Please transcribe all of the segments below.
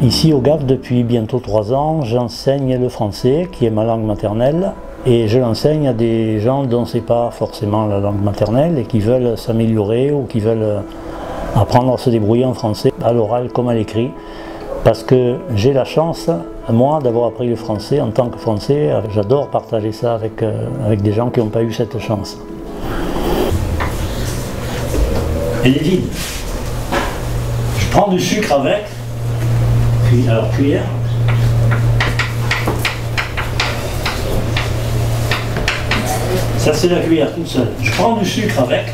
Ici au GAF, depuis bientôt 3 ans, j'enseigne le français, qui est ma langue maternelle, et je l'enseigne à des gens dont c'est pas forcément la langue maternelle et qui veulent s'améliorer ou qui veulent apprendre à se débrouiller en français, à l'oral comme à l'écrit, parce que j'ai la chance, moi, d'avoir appris le français en tant que Français. J'adore partager ça avec des gens qui n'ont pas eu cette chance. Elle est vide. Je prends du sucre avec, puis alors cuillère. Ça c'est la cuillère toute seule. Je prends du sucre avec,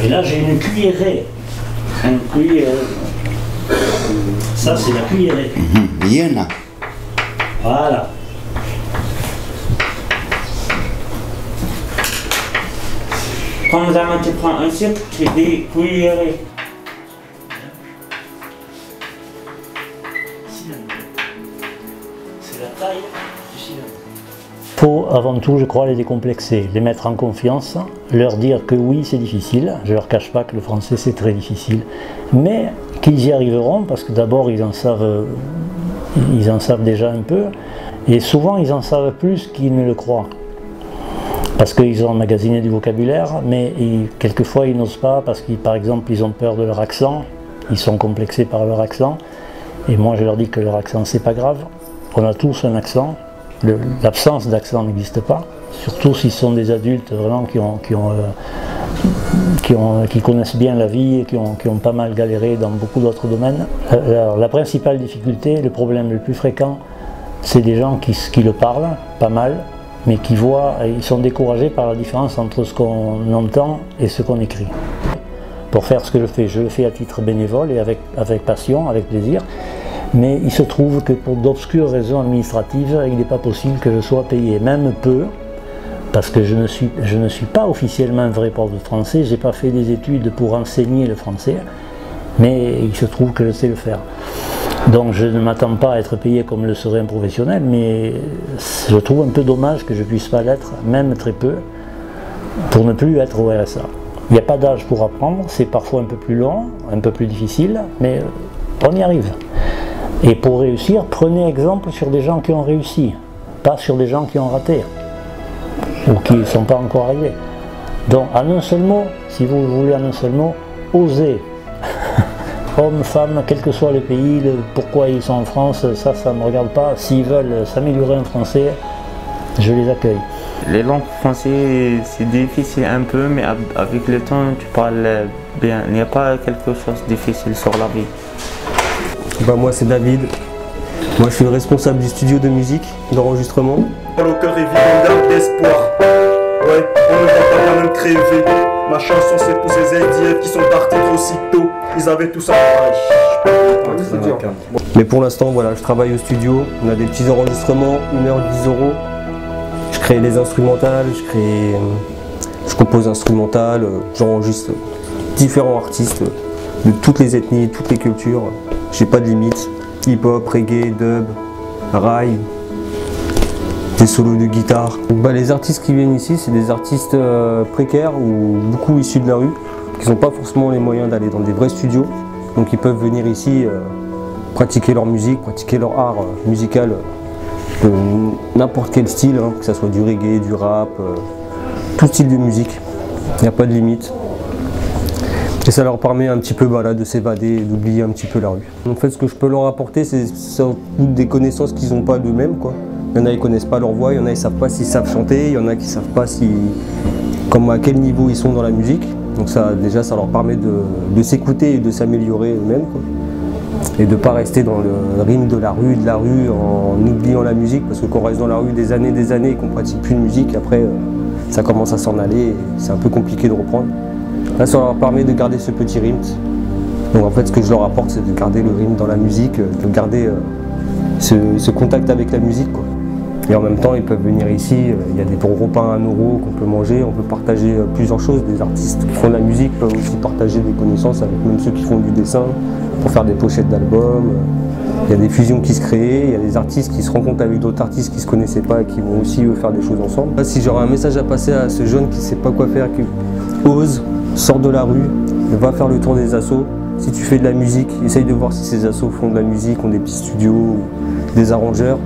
et là j'ai une cuillerée. Une cuillère. Ça c'est la cuillerée. Bien. Voilà. Quand tu prends un sucre, tu dis cuillerée. C'est la taille du cylindre. Il faut avant tout, je crois, les décomplexer, les mettre en confiance, leur dire que oui, c'est difficile. Je ne leur cache pas que le français c'est très difficile, mais qu'ils y arriveront parce que d'abord ils en savent déjà un peu, et souvent ils en savent plus qu'ils ne le croient. Parce qu'ils ont emmagasiné du vocabulaire, mais quelquefois ils n'osent pas parce qu'ils, par exemple, ils ont peur de leur accent, ils sont complexés par leur accent, et moi je leur dis que leur accent c'est pas grave, on a tous un accent, l'absence d'accent n'existe pas, surtout s'ils sont des adultes vraiment qui connaissent bien la vie et qui ont pas mal galéré dans beaucoup d'autres domaines. Alors, la principale difficulté, le problème le plus fréquent, c'est des gens qui le parlent pas mal, mais qui voient, ils sont découragés par la différence entre ce qu'on entend et ce qu'on écrit. Pour faire ce que je le fais à titre bénévole et avec passion, avec plaisir, mais il se trouve que pour d'obscures raisons administratives, il n'est pas possible que je sois payé, même peu, parce que je ne suis pas officiellement un vrai prof de français, je n'ai pas fait des études pour enseigner le français, mais il se trouve que je sais le faire. Donc je ne m'attends pas à être payé comme le serait un professionnel, mais je trouve un peu dommage que je ne puisse pas l'être, même très peu, pour ne plus être au RSA. Il n'y a pas d'âge pour apprendre, c'est parfois un peu plus long, un peu plus difficile, mais on y arrive. Et pour réussir, prenez exemple sur des gens qui ont réussi, pas sur des gens qui ont raté, ou qui ne sont pas encore arrivés. Donc en un seul mot, si vous voulez en un seul mot, osez. Hommes, femmes, quel que soit le pays, pourquoi ils sont en France, ça ne me regarde pas. S'ils veulent s'améliorer en français, je les accueille. Les langues françaises, c'est difficile un peu, mais avec le temps, tu parles bien. Il n'y a pas quelque chose de difficile sur la vie. Bah moi c'est David, moi je suis le responsable du studio de musique, d'enregistrement. Le cœur est vide d'espoir, ouais, on ne va pas quand même crever. Ma chanson c'est pour ces SDF qui sont partis trop si tôt, ils avaient tout ça. Mais pour l'instant voilà, je travaille au studio, on a des petits enregistrements, 1h 10 €. Je crée les instrumentales, je compose instrumentales, j'enregistre différents artistes de toutes les ethnies, toutes les cultures. J'ai pas de limite, hip-hop, reggae, dub, rail, des solos de guitare. Bah, les artistes qui viennent ici, c'est des artistes précaires ou beaucoup issus de la rue, qui n'ont pas forcément les moyens d'aller dans des vrais studios. Donc ils peuvent venir ici pratiquer leur musique, pratiquer leur art musical de n'importe quel style, hein, que ce soit du reggae, du rap, tout style de musique. Il n'y a pas de limite. Et ça leur permet un petit peu de s'évader et d'oublier un petit peu la rue. En fait, ce que je peux leur apporter, c'est des connaissances qu'ils n'ont pas d'eux-mêmes, quoi. Il y en a, ils ne connaissent pas leur voix, il y en a, ils ne savent pas s'ils savent chanter, il y en a qui ne savent pas à quel niveau ils sont dans la musique. Donc ça, déjà, ça leur permet de s'écouter et de s'améliorer eux-mêmes, quoi. Et de ne pas rester dans le rythme de la rue, en oubliant la musique, parce que quand on reste dans la rue des années et qu'on ne pratique plus de musique, après, ça commence à s'en aller et c'est un peu compliqué de reprendre. Là, ça leur permet de garder ce petit rythme. Donc en fait, ce que je leur apporte, c'est de garder le rythme dans la musique, de garder ce contact avec la musique, quoi. Et en même temps, ils peuvent venir ici, il y a des bons repas à 1 € qu'on peut manger, on peut partager plusieurs choses. Des artistes qui font de la musique peuvent aussi partager des connaissances avec même ceux qui font du dessin pour faire des pochettes d'albums. Il y a des fusions qui se créent, il y a des artistes qui se rencontrent avec d'autres artistes qui ne se connaissaient pas et qui vont aussi faire des choses ensemble. Là, si j'aurais un message à passer à ce jeune qui ne sait pas quoi faire, qui ose, sort de la rue, va faire le tour des assos, Si tu fais de la musique, essaye de voir si ces assos font de la musique, ont des petits studios, ou des arrangeurs.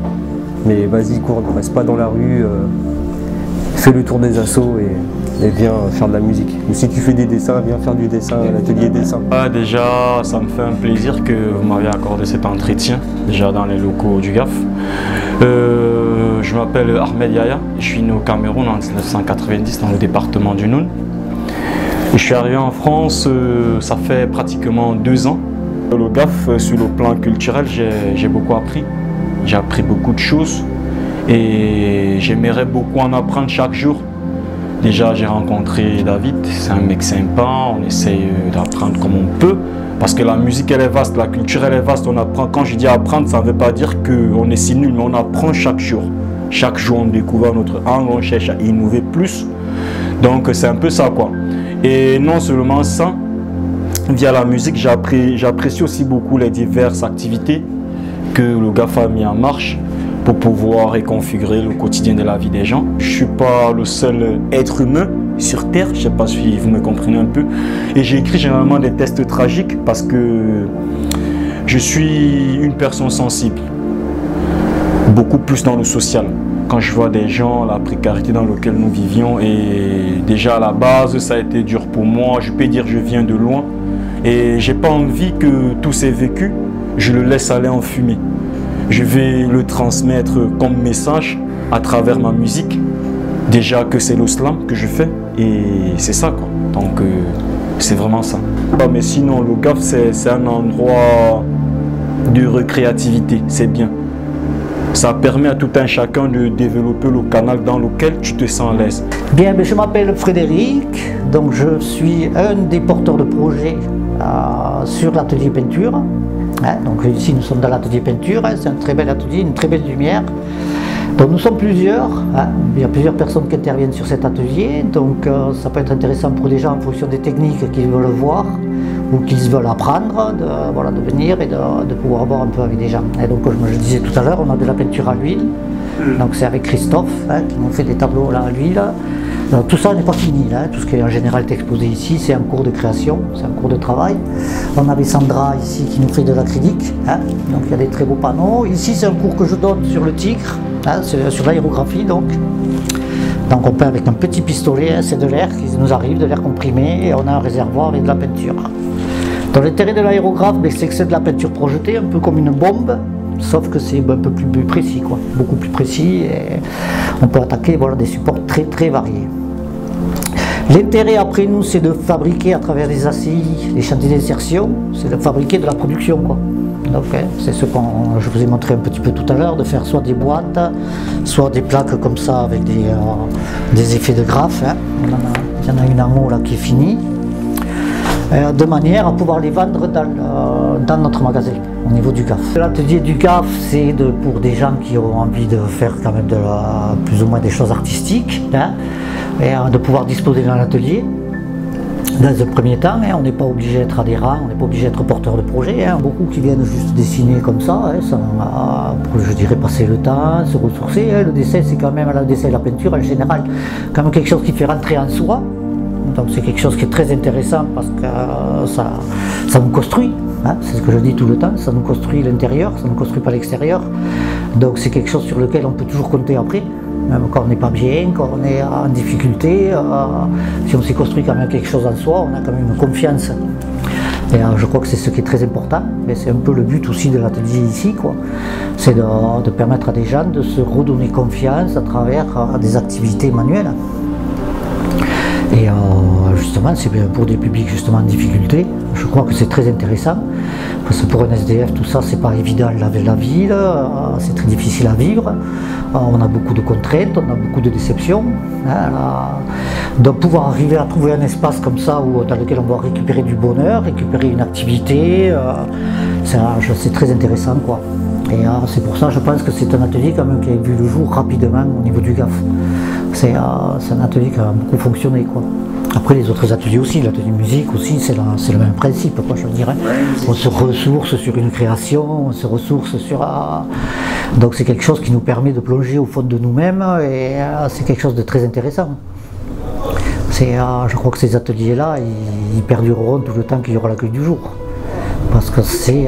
Mais vas-y, cours, ne reste pas dans la rue, fais le tour des assos et viens faire de la musique. Ou si tu fais des dessins, viens faire du dessin à l'atelier dessin. Déjà, ça me fait un plaisir que vous m'avez accordé cet entretien, déjà dans les locaux du GAF. Je m'appelle Ahmed Yaya, je suis né au Cameroun en 1990 dans le département du Noun. Et je suis arrivé en France, ça fait pratiquement 2 ans. Le GAF, sur le plan culturel, j'ai beaucoup appris. J'ai appris beaucoup de choses et j'aimerais beaucoup en apprendre chaque jour. Déjà, j'ai rencontré David, c'est un mec sympa, on essaye d'apprendre comme on peut. Parce que la musique, elle est vaste, la culture, elle est vaste. On apprend. Quand je dis apprendre, ça ne veut pas dire qu'on est si nul, mais on apprend chaque jour. Chaque jour, on découvre notre angle, on cherche à innover plus. Donc, c'est un peu ça, quoi. Et non seulement ça, via la musique, j'apprécie aussi beaucoup les diverses activités que le GAF a mis en marche pour pouvoir reconfigurer le quotidien de la vie des gens. Je ne suis pas le seul être humain sur Terre, je ne sais pas si vous me comprenez un peu. Et j'ai écrit généralement des textes tragiques parce que je suis une personne sensible, beaucoup plus dans le social. Quand je vois des gens, la précarité dans laquelle nous vivions, et déjà à la base, ça a été dur pour moi. Je peux dire que je viens de loin et j'ai pas envie que tous ces vécus, je le laisse aller en fumée. Je vais le transmettre comme message à travers ma musique. Déjà que c'est le slam que je fais et c'est ça, quoi. Donc c'est vraiment ça. Mais sinon, le GAF, c'est un endroit de récréativité, c'est bien. Ça permet à tout un chacun de développer le canal dans lequel tu te sens à l'aise. Bien, je m'appelle Frédéric, donc je suis un des porteurs de projet sur l'atelier peinture. Donc ici nous sommes dans l'atelier peinture, c'est un très bel atelier, une très belle lumière. Donc nous sommes plusieurs, il y a plusieurs personnes qui interviennent sur cet atelier, donc ça peut être intéressant pour les gens en fonction des techniques qu'ils veulent voir ou qu'ils veulent apprendre, de venir et de pouvoir voir un peu avec des gens. Et donc comme je disais tout à l'heure, on a de la peinture à l'huile, donc c'est avec Christophe qui nous fait des tableaux là, à l'huile. Tout ça n'est pas fini, tout ce qui est en général exposé ici, c'est en cours de création, c'est en cours de travail. On avait Sandra ici qui nous fait de l'acrylique, donc il y a des très beaux panneaux. Ici c'est un cours que je donne sur le tigre, sur l'aérographie donc. Donc on peint avec un petit pistolet, c'est de l'air qui nous arrive, de l'air comprimé, et on a un réservoir avec de la peinture. Donc l'intérêt de l'aérographe, c'est que c'est de la peinture projetée, un peu comme une bombe, sauf que c'est un peu plus précis, quoi, beaucoup plus précis, et on peut attaquer des supports très très variés. L'intérêt après nous, c'est de fabriquer à travers des ACI, les chantiers d'insertion, c'est de fabriquer de la production, quoi. Donc c'est ce que je vous ai montré un petit peu tout à l'heure, de faire soit des boîtes, soit des plaques comme ça avec des effets de graphe. Il y en a une en haut là qui est finie, de manière à pouvoir les vendre dans notre magasin au niveau du GAF. L'atelier du GAF, c'est pour des gens qui ont envie de faire quand même plus ou moins des choses artistiques, et de pouvoir disposer d'un atelier. Dans un premier temps, on n'est pas obligé d'être adhérent, on n'est pas obligé d'être porteur de projet. Beaucoup qui viennent juste dessiner comme ça, pour, je dirais, passer le temps, se ressourcer. Le dessin, c'est quand même, le dessin et la peinture en général, quand même quelque chose qui fait rentrer en soi. Donc c'est quelque chose qui est très intéressant parce que ça nous construit. C'est ce que je dis tout le temps, ça nous construit l'intérieur, ça ne nous construit pas l'extérieur. Donc c'est quelque chose sur lequel on peut toujours compter après. Même quand on n'est pas bien, quand on est en difficulté, si on s'est construit quand même quelque chose en soi, on a quand même une confiance. Et je crois que c'est ce qui est très important, mais c'est un peu le but aussi de l'atelier ici, quoi. C'est de permettre à des gens de se redonner confiance à travers des activités manuelles. Et justement, c'est pour des publics justement en difficulté, je crois que c'est très intéressant, parce que pour un SDF, tout ça, c'est pas évident la ville, c'est très difficile à vivre, on a beaucoup de contraintes, on a beaucoup de déceptions. Donc pouvoir arriver à trouver un espace comme ça dans lequel on va récupérer du bonheur, récupérer une activité, c'est très intéressant, quoi. Et c'est pour ça, je pense que c'est un atelier quand même qui a vu le jour rapidement au niveau du GAF. C'est un atelier qui a beaucoup fonctionné, quoi. Après les autres ateliers aussi, l'atelier musique aussi, c'est le même principe, quoi, je dirais. On se ressource sur une création, on se ressource sur... Donc c'est quelque chose qui nous permet de plonger au fond de nous-mêmes, et c'est quelque chose de très intéressant. Je crois que ces ateliers-là, ils perdureront tout le temps qu'il y aura l'accueil du jour. parce que c'est,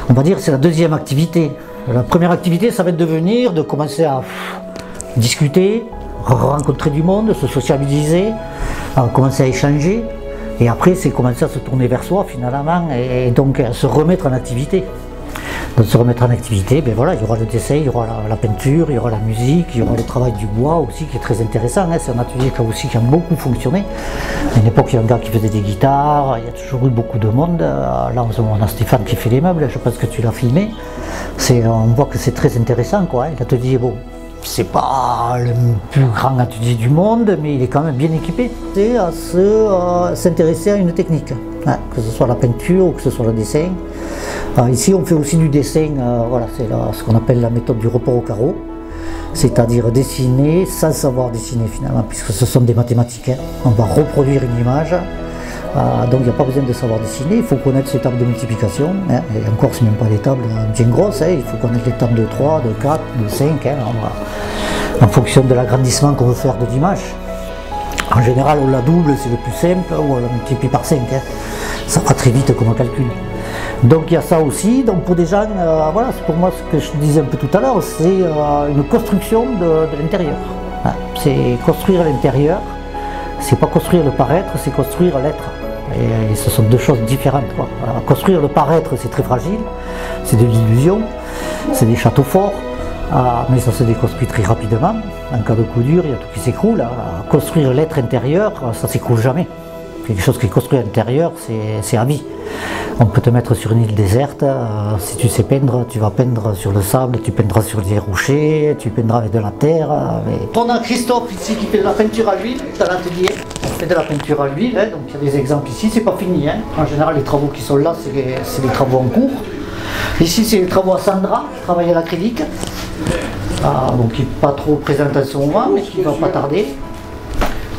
on va dire, c'est la deuxième activité. La première activité, ça va être de venir, de commencer à discuter, rencontrer du monde, se sociabiliser, commencer à échanger. Et après, c'est commencer à se tourner vers soi finalement et donc à se remettre en activité. Donc se remettre en activité, ben voilà, il y aura le dessin, il y aura la peinture, il y aura la musique, il y aura le travail du bois aussi qui est très intéressant. Hein. C'est un atelier qui a beaucoup fonctionné. À une époque, il y a un gars qui faisait des guitares, il y a toujours eu beaucoup de monde. Là, on a Stéphane qui fait les meubles, je pense que tu l'as filmé. On voit que c'est très intéressant, quoi. Hein. L'atelier, bon, c'est pas le plus grand atelier du monde, mais il est quand même bien équipé. C'est à s'intéresser à une technique, hein, que ce soit la peinture ou que ce soit le dessin. Ici, on fait aussi du dessin, voilà, c'est ce qu'on appelle la méthode du report au carreau, c'est-à-dire dessiner sans savoir dessiner finalement, puisque ce sont des mathématiques. Hein. On va reproduire une image, donc il n'y a pas besoin de savoir dessiner, il faut connaître ces tables de multiplication, hein. Et encore, ce n'est même pas des tables bien grosses, hein. Il faut connaître les tables de 3, de 4, de 5, hein. En fonction de l'agrandissement qu'on veut faire de l'image. En général, on la double, c'est le plus simple, ou on la multiplie par 5, hein. Ça va très vite comme calcul. Donc il y a ça aussi, donc pour des gens, voilà, c'est pour moi ce que je disais un peu tout à l'heure, c'est une construction de l'intérieur. Hein. C'est construire l'intérieur, c'est pas construire le paraître, c'est construire l'être. Et ce sont deux choses différentes, quoi. Alors, construire le paraître, c'est très fragile, c'est de l'illusion, c'est des châteaux forts, mais ça se déconstruit très rapidement. En cas de coup dur, il y a tout qui s'écroule. Construire l'être intérieur, ça s'écroule jamais. Quelque chose qui est construit à l'intérieur, c'est à vie. On peut te mettre sur une île déserte, si tu sais peindre, tu vas peindre sur le sable, tu peindras sur des rochers, tu peindras avec de la terre. On a Christophe ici qui fait de la peinture à l'huile dans l'atelier. On fait de la peinture à l'huile, hein, donc il y a des exemples ici, c'est pas fini. Hein. En général, les travaux qui sont là, c'est les travaux en cours. Ici, c'est les travaux à Sandra, travail à l'acrylique. Donc qui n'est pas trop présent en ce moment, mais qui ne va pas tarder.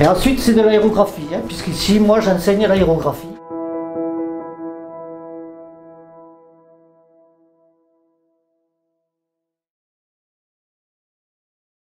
Et ensuite, c'est de l'aérographie, hein, puisqu'ici, moi, j'enseigne l'aérographie.